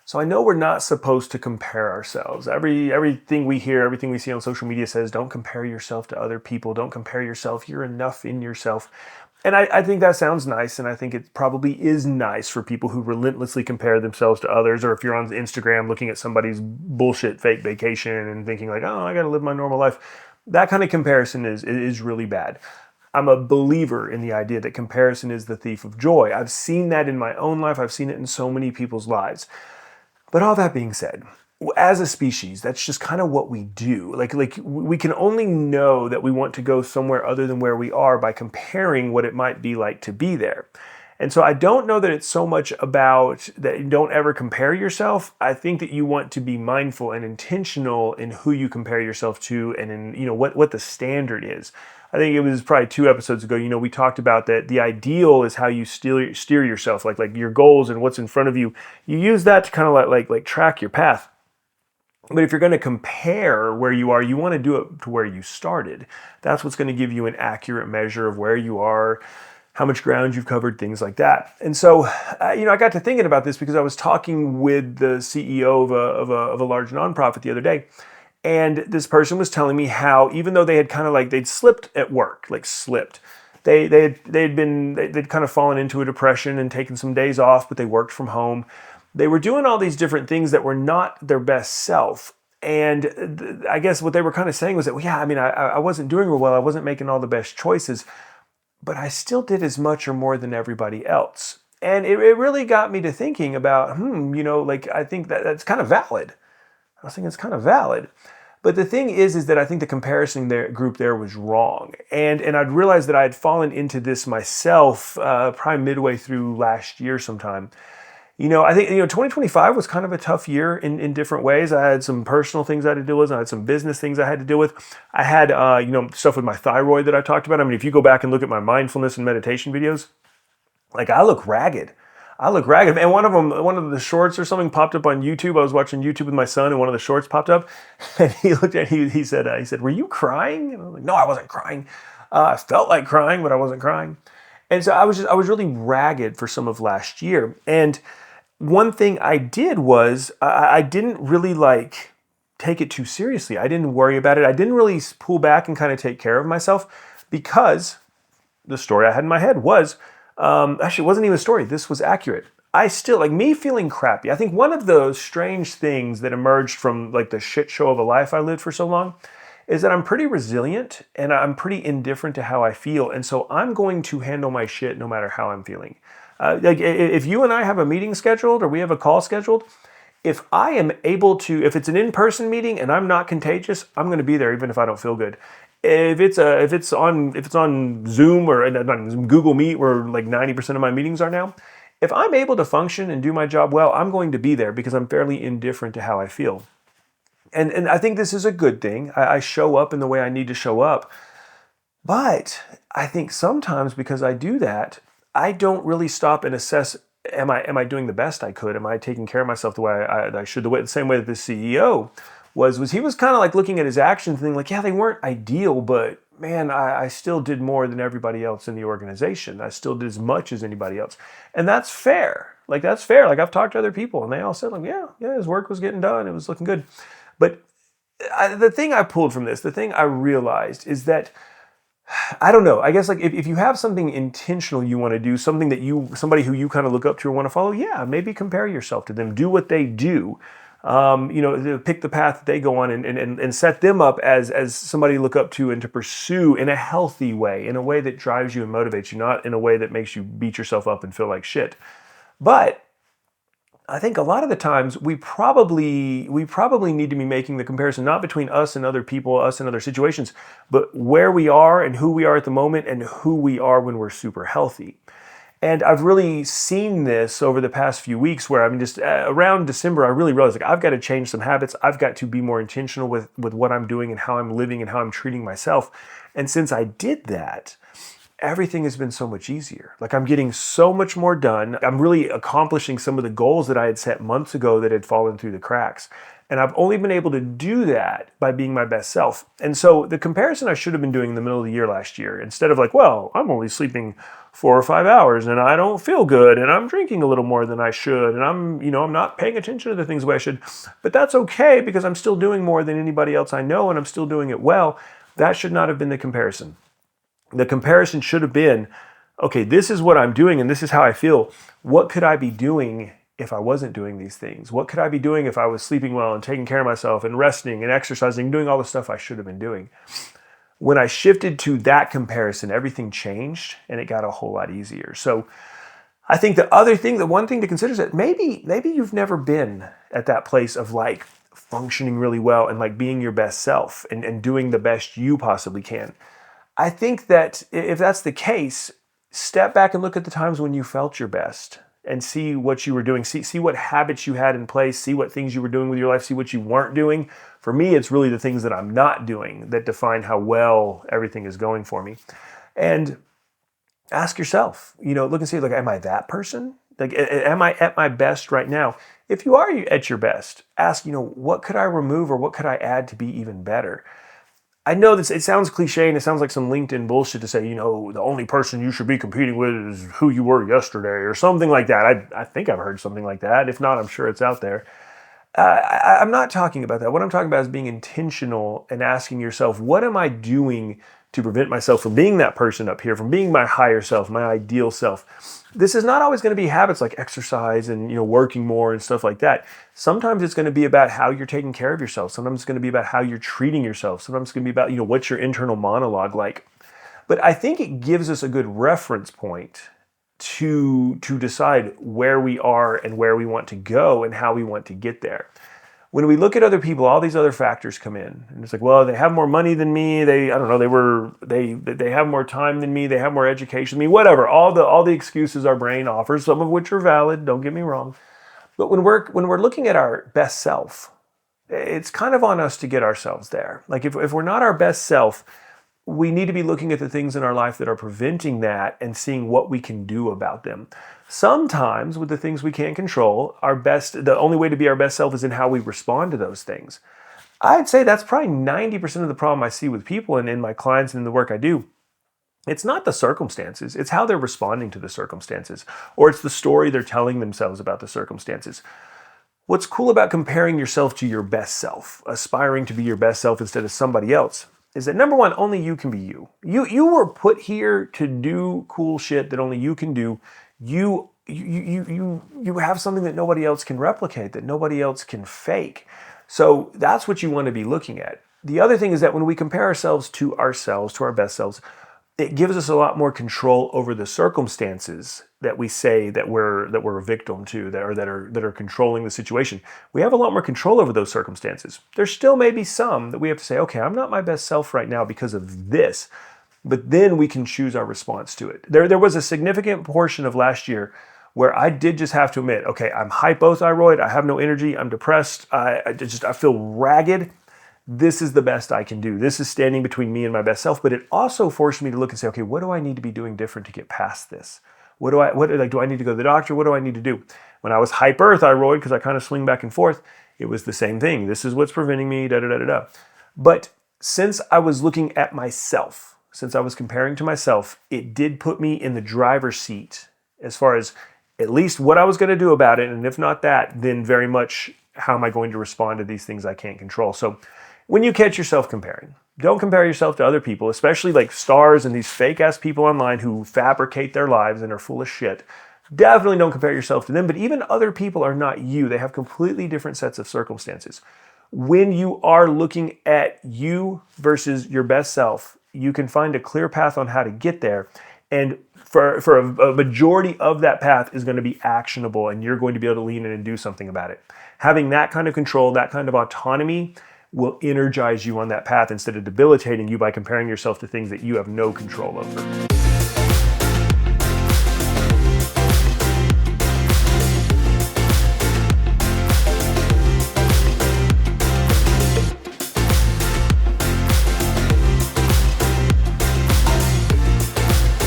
So I know we're not supposed to compare ourselves. Everything we hear, everything we see on social media says, don't compare yourself to other people. Don't compare yourself. You're enough in yourself. And I think that sounds nice, and I think it probably is nice for people who relentlessly compare themselves to others, or if you're on Instagram looking at somebody's bullshit fake vacation and thinking like, oh, I got to live my normal life. That kind of comparison is really bad. I'm a believer in the idea that comparison is the thief of joy. I've seen that in my own life. I've seen it in so many people's lives. But all that being said, as a species, that's just kind of what we do. Like we can only know that we want to go somewhere other than where we are by comparing what it might be like to be there. And so I don't know that it's so much about that you don't ever compare yourself. I think that you want to be mindful and intentional in who you compare yourself to and in, what the standard is. I think it was probably 2 episodes ago, we talked about that the ideal is how you steer yourself, like your goals and what's in front of you. You use that to kind of like track your path. But if you're going to compare where you are, you want to do it to where you started. That's what's going to give you an accurate measure of where you are, how much ground you've covered, things like that. And so, I got to thinking about this because I was talking with the CEO of a large nonprofit the other day. And this person was telling me how, even though they had kind of they'd slipped at work, they'd kind of fallen into a depression and taken some days off, but they worked from home. They were doing all these different things that were not their best self. And I guess what they were kind of saying was that, I wasn't doing real well. I wasn't making all the best choices, but I still did as much or more than everybody else. And it really got me to thinking about, I think that's kind of valid. I was thinking it's kind of valid. But the thing is that I think the comparison group there was wrong. And I'd realized that I had fallen into this myself probably midway through last year sometime. I think 2025 was kind of a tough year in different ways. I had some personal things I had to deal with. I had some business things I had to deal with. I had stuff with my thyroid that I talked about. If you go back and look at my mindfulness and meditation videos, I look ragged. And one of the shorts or something popped up on YouTube. I was watching YouTube with my son, and one of the shorts popped up, and he looked at he said, "Were you crying?" And I was like, "No, I wasn't crying. I felt like crying, but I wasn't crying." And so I was really ragged for some of last year. And one thing I did was I didn't really take it too seriously. I didn't worry about it. I didn't really pull back and kind of take care of myself because the story I had in my head was. Actually, it wasn't even a story. This was accurate. I still, me feeling crappy. I think one of those strange things that emerged from the shit show of a life I lived for so long is that I'm pretty resilient and I'm pretty indifferent to how I feel. And so I'm going to handle my shit no matter how I'm feeling. If you and I have a meeting scheduled or we have a call scheduled, if I am able to, if it's an in-person meeting and I'm not contagious, I'm going to be there even if I don't feel good. If it's on Zoom or not Zoom, Google Meet, where 90% of my meetings are now, if I'm able to function and do my job well, I'm going to be there because I'm fairly indifferent to how I feel. And I think this is a good thing. I show up in the way I need to show up. But I think sometimes because I do that, I don't really stop and assess, am I doing the best I could? Am I taking care of myself the way I should? The same way that this CEO was he was kind of looking at his actions and thinking they weren't ideal, but man, I still did more than everybody else in the organization. I still did as much as anybody else. And that's fair. That's fair. I've talked to other people and they all said yeah, his work was getting done. It was looking good. But the thing I pulled from this, the thing I realized is that I don't know. I guess if you have something intentional you want to do, somebody who you kind of look up to or want to follow, maybe compare yourself to them. Do what they do. Pick the path that they go on and set them up as somebody to look up to and to pursue in a healthy way, in a way that drives you and motivates you, not in a way that makes you beat yourself up and feel like shit. But I think a lot of the times we probably need to be making the comparison not between us and other people, us and other situations, but where we are and who we are at the moment and who we are when we're super healthy. And I've really seen this over the past few weeks where just around December, I really realized I've got to change some habits. I've got to be more intentional with what I'm doing and how I'm living and how I'm treating myself. And since I did that, everything has been so much easier. I'm getting so much more done. I'm really accomplishing some of the goals that I had set months ago that had fallen through the cracks. And I've only been able to do that by being my best self. And so the comparison I should have been doing in the middle of the year last year, instead of like, well, I'm only sleeping 4 or 5 hours and I don't feel good and I'm drinking a little more than I should and I'm not paying attention to the things the way I should, but that's okay because I'm still doing more than anybody else I know and I'm still doing it well. That should not have been the comparison. The comparison should have been, okay, this is what I'm doing and this is how I feel. What could I be doing if I wasn't doing these things? What could I be doing if I was sleeping well and taking care of myself and resting and exercising, doing all the stuff I should have been doing? When I shifted to that comparison, everything changed and it got a whole lot easier. So I think the one thing to consider is that maybe you've never been at that place of like functioning really well and like being your best self and doing the best you possibly can. I think that if that's the case, step back and look at the times when you felt your best and see what you were doing. See what habits you had in place. See what things you were doing with your life. See what you weren't doing. For me, it's really the things that I'm not doing that define how well everything is going for me. And ask yourself, look and see, like, am I that person? Like, am I at my best right now? If you are at your best, ask, what could I remove or what could I add to be even better? I know this, it sounds cliche and it sounds like some LinkedIn bullshit to say, the only person you should be competing with is who you were yesterday or something like that. I think I've heard something like that. If not, I'm sure it's out there. I'm not talking about that. What I'm talking about is being intentional and asking yourself, what am I doing to prevent myself from being that person up here, from being my higher self, my ideal self? This is not always going to be habits like exercise and working more and stuff like that. Sometimes it's going to be about how you're taking care of yourself. Sometimes it's going to be about how you're treating yourself. Sometimes it's going to be about what's your internal monologue like. But I think it gives us a good reference point to decide where we are and where we want to go and how we want to get there. When we look at other people, all these other factors come in, and it's like, well, they have more money than me. They have more time than me. They have more education than me. Whatever, all the excuses our brain offers, some of which are valid. Don't get me wrong, but when we're looking at our best self, it's kind of on us to get ourselves there. Like if we're not our best self, we need to be looking at the things in our life that are preventing that and seeing what we can do about them. Sometimes with the things we can't control, the only way to be our best self is in how we respond to those things. I'd say that's probably 90% of the problem I see with people and in my clients and in the work I do. It's not the circumstances, it's how they're responding to the circumstances, or it's the story they're telling themselves about the circumstances. What's cool about comparing yourself to your best self, aspiring to be your best self instead of somebody else, is that number one, only you can be you. You were put here to do cool shit that only you can do. You have something that nobody else can replicate, that nobody else can fake. So that's what you want to be looking at. The other thing is that when we compare ourselves, to our best selves, it gives us a lot more control over the circumstances that we say that we're a victim to, that are controlling the situation. We have a lot more control over those circumstances. There still may be some that we have to say, okay, I'm not my best self right now because of this, but then we can choose our response to it. There was a significant portion of last year where I did just have to admit, okay, I'm hypothyroid, I have no energy, I'm depressed, I feel ragged. This is the best I can do. This is standing between me and my best self, but it also forced me to look and say, okay, what do I need to be doing different to get past this? Do I need to go to the doctor? What do I need to do? When I was hyperthyroid, because I kind of swing back and forth, it was the same thing. This is what's preventing me, da-da-da-da-da. But since I was looking at myself, since I was comparing to myself, it did put me in the driver's seat as far as at least what I was going to do about it. And if not that, then very much how am I going to respond to these things I can't control? So when you catch yourself comparing, don't compare yourself to other people, especially like stars and these fake ass people online who fabricate their lives and are full of shit. Definitely don't compare yourself to them, but even other people are not you. They have completely different sets of circumstances. When you are looking at you versus your best self, you can find a clear path on how to get there. And for a majority of that path is going to be actionable and you're going to be able to lean in and do something about it. Having that kind of control, that kind of autonomy will energize you on that path instead of debilitating you by comparing yourself to things that you have no control over.